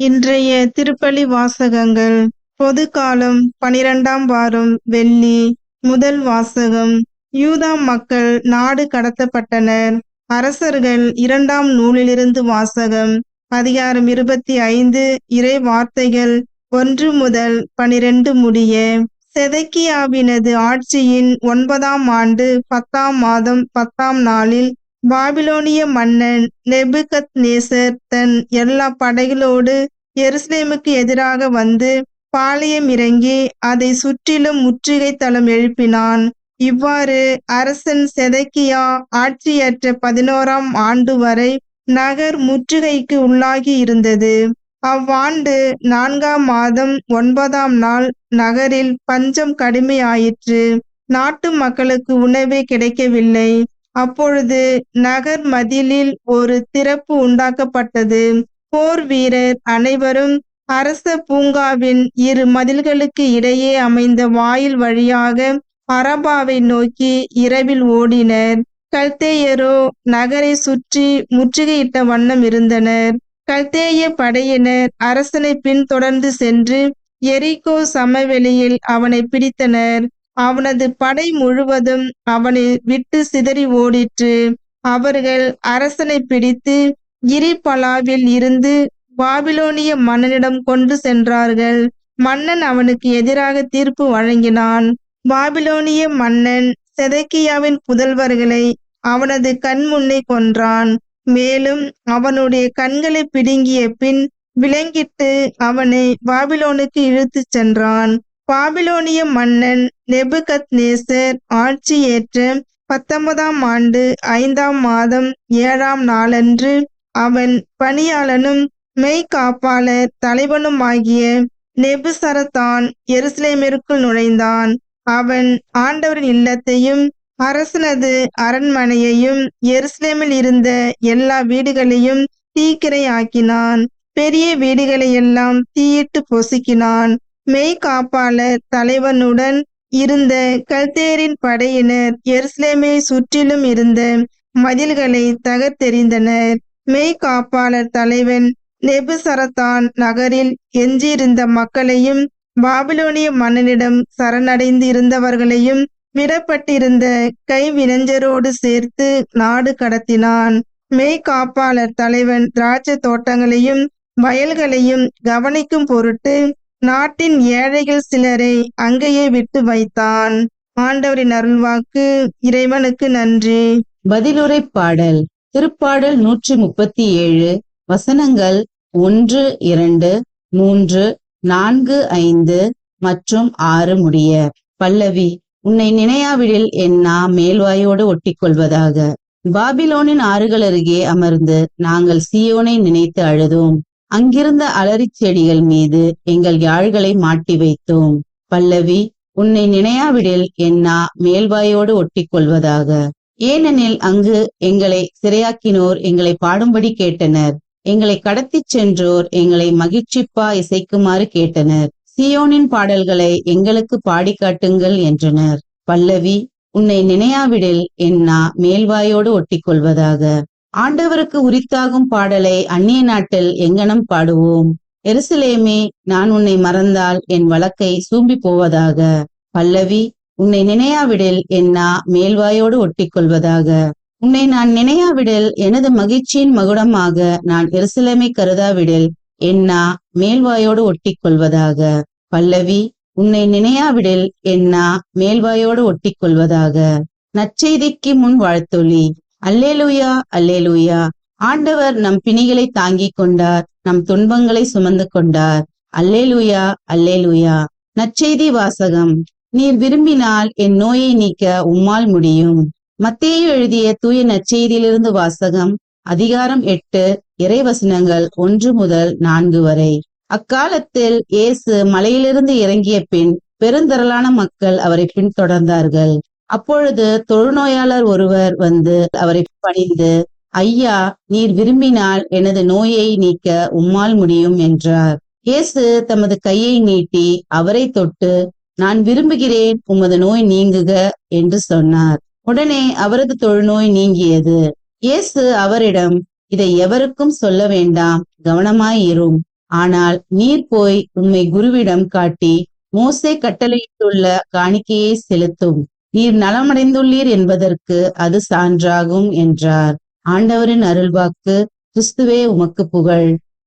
இன்றைய திருப்பலி வாசகங்கள். பொது காலம் 12ஆம் வாரம் வெள்ளி. முதல் வாசகம். யூதா மக்கள் நாடு கடத்தப்பட்டனர். அரசர்கள் 2ஆம் நூலிலிருந்து வாசகம். அதிகாரம் 25. இறை வார்த்தைகள் 1 முதல் 12 முடிய. செதக்கியாவினது ஆட்சியின் 9ஆம் ஆண்டு 10ஆம் மாதம் 10ஆம் நாளில் பாபிலோனிய மன்னன் நேபுகத்நேசர் தன் எல்லா படைகளோடு எருசலேமுக்கு எதிராக வந்து பாளையம் இறங்கி அதை சுற்றிலும் முற்றுகை தளம் எழுப்பினான். இவ்வாறு அரசன் செதக்கியா ஆட்சியற்ற 11ஆம் ஆண்டு வரை நகர் முற்றுகைக்கு உள்ளாகி இருந்தது. அவ்வாண்டு 4ஆம் மாதம் 9ஆம் நாள் நகரில் பஞ்சம் கடுமையாயிற்று. நாட்டு மக்களுக்கு உணவே கிடைக்கவில்லை. அப்பொழுது நகர் மதிலில் ஒரு திறப்பு உண்டாக்கப்பட்டது. போர் வீரர் அனைவரும் அரச பூங்காவின் 2 மதில்களுக்கு இடையே அமைந்த வாயில் வழியாக அரபாவை நோக்கி இரவில் ஓடினர். கல்தேயரோ நகரை சுற்றி முற்றுகையிட்ட வண்ணம் இருந்தனர். கல்தேய படையினர் அரசனை பின்தொடர்ந்து சென்று எரிகோ சமவெளியில் அவனை பிடித்தனர். அவனது படை முழுவதும் அவனை விட்டு சிதறி ஓடிற்று. அவர்கள் அரசனை பிடித்து கிரிபலாவில் இருந்து பாபிலோனிய மன்னனிடம் கொண்டு சென்றார்கள். மன்னன் அவனுக்கு எதிராக தீர்ப்பு வழங்கினான். பாபிலோனிய மன்னன் செதக்கியாவின் புதல்வர்களை அவனது கண் முன்னே கொன்றான். மேலும் அவனுடைய கண்களை பிடுங்கிய பின் விலங்கிட்டு அவனை பாபிலோனுக்கு இழுத்துச் சென்றான். பாபிலோனிய மன்னன் நேபுகத்நேசர் ஆட்சி ஏற்ற 19ஆம் ஆண்டு 5ஆம் மாதம் 7ஆம் நாளன்று அவன் பணியாளனும் மெய்காப்பாளர் தலைவனுமாகிய நெபுசரதான் எருசலேமிற்குள் நுழைந்தான். அவன் ஆண்டவரின் இல்லத்தையும் அரசனது அரண்மனையையும் எருசலேமில் இருந்த எல்லா வீடுகளையும் தீக்கிரையாக்கினான். பெரிய வீடுகளை எல்லாம் தீயிட்டு பொசுக்கினான். மெய்காப்பாளர் தலைவனுடன் இருந்த கல்தேரின் படையினர் எருசலேமை சுற்றிலும் இருந்த மதில்களை தகர்த்தெறிந்தனர். மெய்காப்பாளர் தலைவன் நெபுசரதான் நகரில் எஞ்சியிருந்த மக்களையும் பாபிலோனிய மன்னனிடம் சரணடைந்து இருந்தவர்களையும் விடப்பட்டிருந்த கைவினைஞரோடு சேர்த்து நாடு கடத்தினான். மெய்காப்பாளர் தலைவன் திராட்சை தோட்டங்களையும் வயல்களையும் கவனிக்கும் பொருட்டு நாட்டின் ஏழைகள் சிலரை அங்கேயே விட்டு வைத்தான். ஆண்டவரின் அருள்வாக்கு. இறைவனுக்கு நன்றி. பதிலுரை பாடல். திருப்பாடல் 137 வசனங்கள் 1, 2, 3, 4, 5 மற்றும் 6 முடிய. பல்லவி. உன்னை நினையாவிடில் என் நா மேல்வாயோடு ஒட்டிக்கொள்வதாக. பாபிலோனின் ஆறுகள் அருகே அமர்ந்து நாங்கள் சீயோனை நினைத்து அழுதோம். அங்கிருந்த அலரிச் செடிகள் மீது எங்கள் யாழ்களை மாட்டி வைத்தோம். பல்லவி. உன்னை நினையாவிடில் என் நா மேல்வாயோடு ஒட்டிக்கொள்வதாக. ஏனெனில் அங்கு எங்களை சிறையாக்கினோர் எங்களை பாடும்படி கேட்டனர். எங்களை கடத்திச் சென்றோர் எங்களை மகிழ்ச்சிப்பா இசைக்குமாறு கேட்டனர். சீயோனின் பாடல்களை எங்களுக்கு பாடி காட்டுங்கள் என்றனர். பல்லவி. உன்னை நினையாவிடில் என் நா மேல்வாயோடு ஒட்டிக்கொள்வதாக. ஆண்டவருக்கு உரித்தாகும் பாடலை அந்நிய நாட்டில் எங்கனம் பாடுவோம். எருசலேமே, நான் உன்னை மறந்தால் என் வழக்கை சூம்பி போவதாக. பல்லவி. உன்னை நினையாவிடில் என் நா மேல்வாயோடு ஒட்டிக்கொள்வதாக. உன்னை நான் நினையாவிடில் எனது மகிழ்ச்சியின் மகுடமாக நான் எருசலேமை கருதாவிடில் என் நா மேல்வாயோடு ஒட்டிக்கொள்வதாக. பல்லவி. உன்னை நினையாவிடில் என் நா மேல்வாயோடு ஒட்டிக்கொள்வதாக. நற்செய்திக்கு முன் வாழ்த்தொலி. அல்லேலூயா, அல்லேலூயா. ஆண்டவர் நம் பிணிகளை தாங்கிக் கொண்டார், நம் துன்பங்களை சுமந்து கொண்டார். அல்லேலூயா, அல்லேலூயா. நற்செய்தி வாசகம். நீர் விரும்பினால் என் நோயை நீக்க உம்மால் முடியும். மத்தேயு எழுதிய தூய நற்செய்தியிலிருந்து வாசகம். அதிகாரம் 8 இறைவசனங்கள் 1 முதல் 4 வரை. அக்காலத்தில் இயேசு மலையிலிருந்து இறங்கிய பின் பெருந்திரளான மக்கள் அவரை பின்தொடர்ந்தார்கள். அப்பொழுது தொழுநோயாளர் ஒருவர் வந்து அவரை பணிந்து, ஐயா, நீர் விரும்பினால் எனது நோயை நீக்க உம்மால் முடியும் என்றார். இயேசு தமது கையை நீட்டி அவரை தொட்டு, நான் விரும்புகிறேன், உமது நோய் நீங்குக என்று சொன்னார். உடனே அவரது தொழுநோய் நீங்கியது. இயேசு அவரிடம், இதை எவருக்கும் சொல்ல வேண்டாம், கவனமாயிரும். ஆனால் நீர் போய் உம்மை குருவிடம் காட்டி மோசே கட்டளையிட்டுள்ள காணிக்கையை செலுத்தும். நீர் நலமடைந்துள்ளீர் என்பதற்கு அது சான்றாகும் என்றார். ஆண்டவரின் அருள்வாக்கு. கிறிஸ்துவே உமக்கு புகழ்.